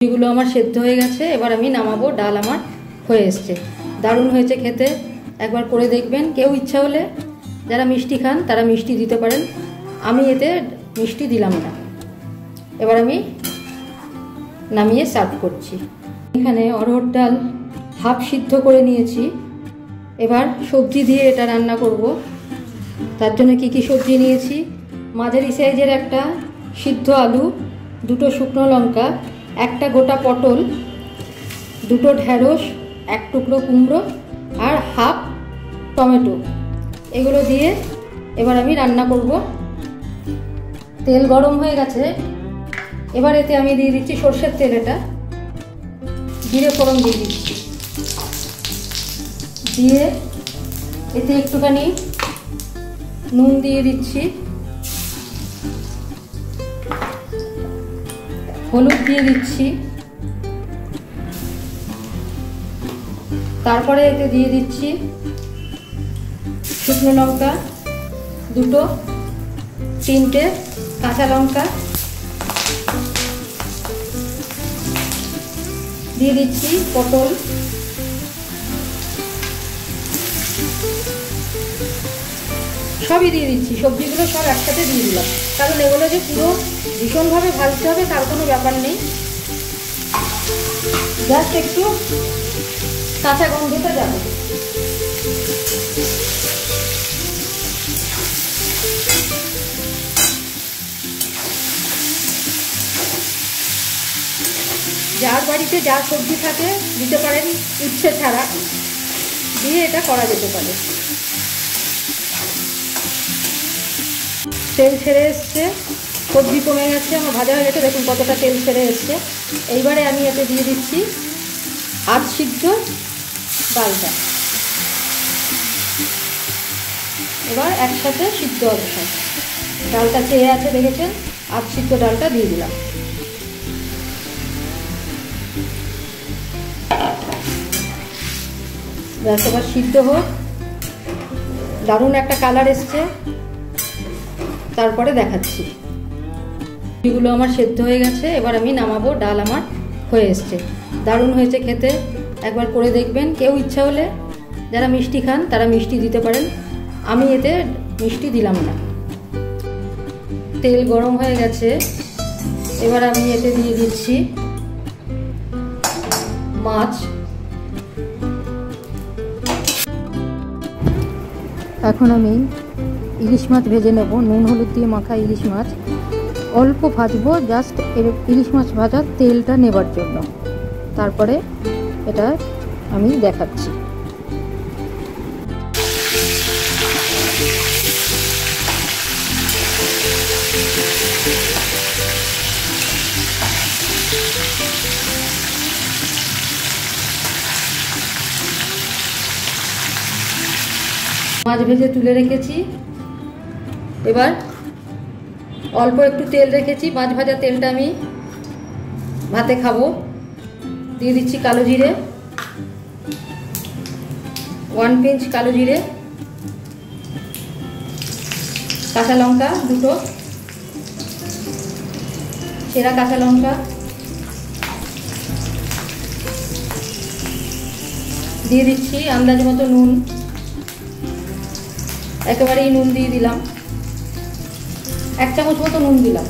এগুলো আমার সেদ্ধ হয়ে গেছে। এবার আমি নামাবো। ডাল আমার হয়ে এসছে, দারুণ হয়েছে খেতে। একবার করে দেখবেন। কেউ ইচ্ছা হলে যারা মিষ্টি খান তারা মিষ্টি দিতে পারেন, আমি এতে মিষ্টি দিলাম না। এবার আমি নামিয়ে সার্ভ করছি। এখানে অরহর ডাল হাফ সিদ্ধ করে নিয়েছি। এবার সবজি দিয়ে এটা রান্না করব। তার জন্য কি কি সবজি নিয়েছি: মাঝারি সাইজের একটা সিদ্ধ আলু, দুটো শুকনো লঙ্কা, একটা গোটা পটল, দুটো ঢ্যাঁড়স, এক টুকরো কুমড়ো আর হাফ টমেটো। এগুলো দিয়ে এবার আমি রান্না করব। তেল গরম হয়ে গেছে। এবার এতে আমি দিয়ে দিচ্ছি সর্ষের তেল। এটা জিরে ফোড়ন দিয়ে দিচ্ছি। দিয়ে এতে একটুখানি নুন দিয়ে দিচ্ছি, হলুদ দিয়ে দিচ্ছি। তারপরে এতে দিয়ে দিচ্ছি শুকনো লঙ্কা দুটো, তিনটে কাঁচা লঙ্কা দিয়ে দিচ্ছি, পটল, সবই দিয়ে দিচ্ছি। সবজিগুলো সব একসাথে দিয়ে দিলাম, কারণ এগুলো যে পুরো ভীষণভাবে ভাজতে হবে তার কোনো ব্যাপার নেই। জাস্ট একটু কাঁচা গন্ধটা যাবে। যার বাড়িতে যা সবজি থাকে দিতে পারেন, উচ্ছে ছাড়া দিয়ে এটা করা যেতে পারে। তেল ছেড়ে এসছে, সবজি কমে গেছে, আমার ভাজা হয়ে গেছে। দেখুন কতটা তেল ছেড়ে এসছে। এইবারে আমি এতে দিয়ে দিচ্ছি আধ সিদ্ধ ডালটা। এবার একসাথে সিদ্ধ হবে সব। ডালটা চেয়ে আছে দেখেছেন, আধ সিদ্ধ ডালটা দিয়ে দিলাম। ব্যাস, এবার সিদ্ধ হোক। দারুণ একটা কালার এসছে, তারপরে দেখাচ্ছি। এগুলো আমার সেদ্ধ হয়ে গেছে। এবার আমি নামাবো। ডাল আমার হয়ে এসছে, দারুণ হয়েছে খেতে। একবার করে দেখবেন। কেউ ইচ্ছা হলে যারা মিষ্টি খান তারা মিষ্টি দিতে পারেন, আমি এতে মিষ্টি দিলাম না। তেল গরম হয়ে গেছে। এবার আমি এতে দিয়ে দিচ্ছি মাছ। এখন আমি ইলিশ মাছ ভেজে নেব। নুন হলুদ দিয়ে মাখা ইলিশ মাছ অল্প ভাজবো, জাস্ট ইলিশ মাছ ভাজার তেলটা নেবার জন্য। তারপরে এটা আমি দেখাচ্ছি। মাছ ভেজে তুলে রেখেছি। এবার অল্প একটু তেল রেখেছি, মাছ ভাজা তেলটা আমি ভাতে খাবো। দিয়ে দিচ্ছি কালো জিরে, 1 পিঞ্চ কালো জিরে, কাঁচা লঙ্কা দুটো, চেরা কাঁচা লঙ্কা, দিয়ে দিচ্ছি আন্দাজ মতো নুন। একেবারেই নুন দিয়ে দিলাম, 1 চামচ মতো নুন দিলাম।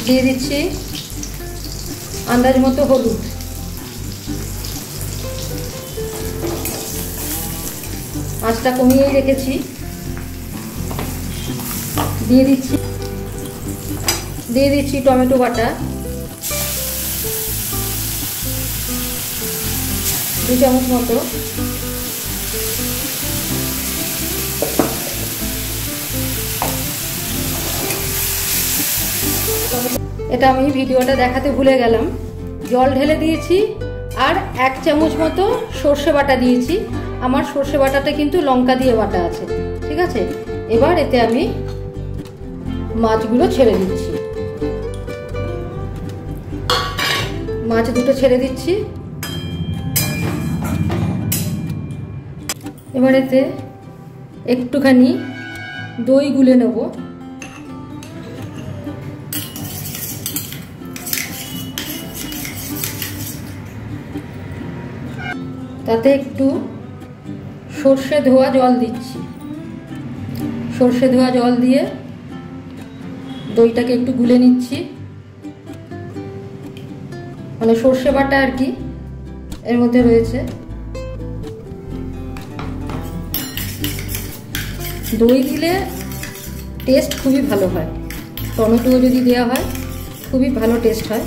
দিয়ে দিচ্ছি আন্দাজ মতো হলুদ। আঁচটা কমিয়েই রেখেছি। দিয়ে দিচ্ছি টমেটো বাটা 2 চামচ মতো। এটা আমি ভিডিওটা দেখাতে ভুলে গেলাম। জল ঢেলে দিয়েছি আর 1 চামচ মতো সর্ষে বাটা দিয়েছি। আমার সর্ষে বাটাটা কিন্তু লঙ্কা দিয়ে বাটা আছে, ঠিক আছে। এবার এতে আমি মাছগুলো ছেড়ে দিচ্ছি। মাছ দুটো ছেড়ে দিচ্ছি। এবার এতে একটুখানি দই গুলে নেব। তাতে একটু সর্ষে ধোয়া জল দিচ্ছি। সর্ষে ধোয়া জল দিয়ে দইটাকে একটু গুলে নিচ্ছি, মানে সর্ষে বাটা আর কি এর মধ্যে রয়েছে। দই দিলে টেস্ট খুবই ভালো হয়, টমেটো যদি দেওয়া হয় খুবই ভালো টেস্ট হয়।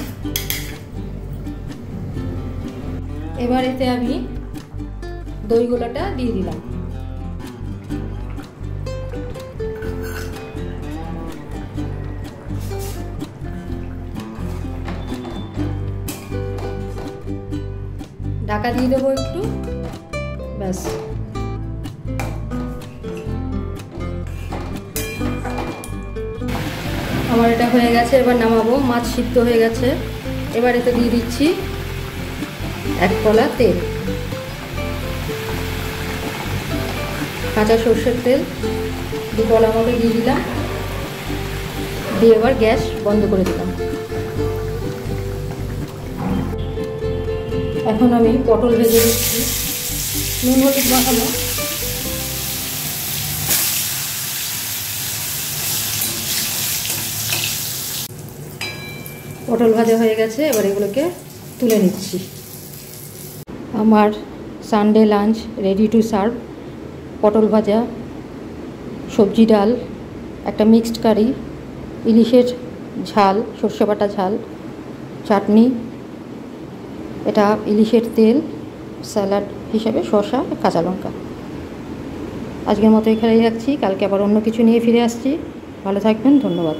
এবার এতে আমি দই গোলাটা দিয়ে দিলাম। ঢাকা দিয়ে দেবো একটু, ব্যাস। আমার এটা হয়ে গেছে, এবার নামাবো। মাছ সিদ্ধ হয়ে গেছে। এবার এতে দিয়ে দিচ্ছি 1 কলা তেল, কাঁচা সর্ষের তেল 2 কলা মতো দিয়ে দিলাম। দিয়ে এবার গ্যাস বন্ধ করে দিলাম। এখন আমি পটল ভেজে দিচ্ছি, নুন হলুদ মাখানো। পটল ভাজা হয়ে গেছে, এবার এগুলোকে তুলে নিচ্ছি। আমার Sunday lunch ready to serve. পটল ভাজা, সবজি ডাল, একটা মিক্সড কারি, ইলিশের ঝাল, সর্ষে বাটা ঝাল, চাটনি, এটা ইলিশের তেল, স্যালাড হিসাবে শসা, কাঁচা লঙ্কা। আজকের মতো এখানেই রাখছি, কালকে আবার অন্য কিছু নিয়ে ফিরে আসছি। ভালো থাকবেন, ধন্যবাদ।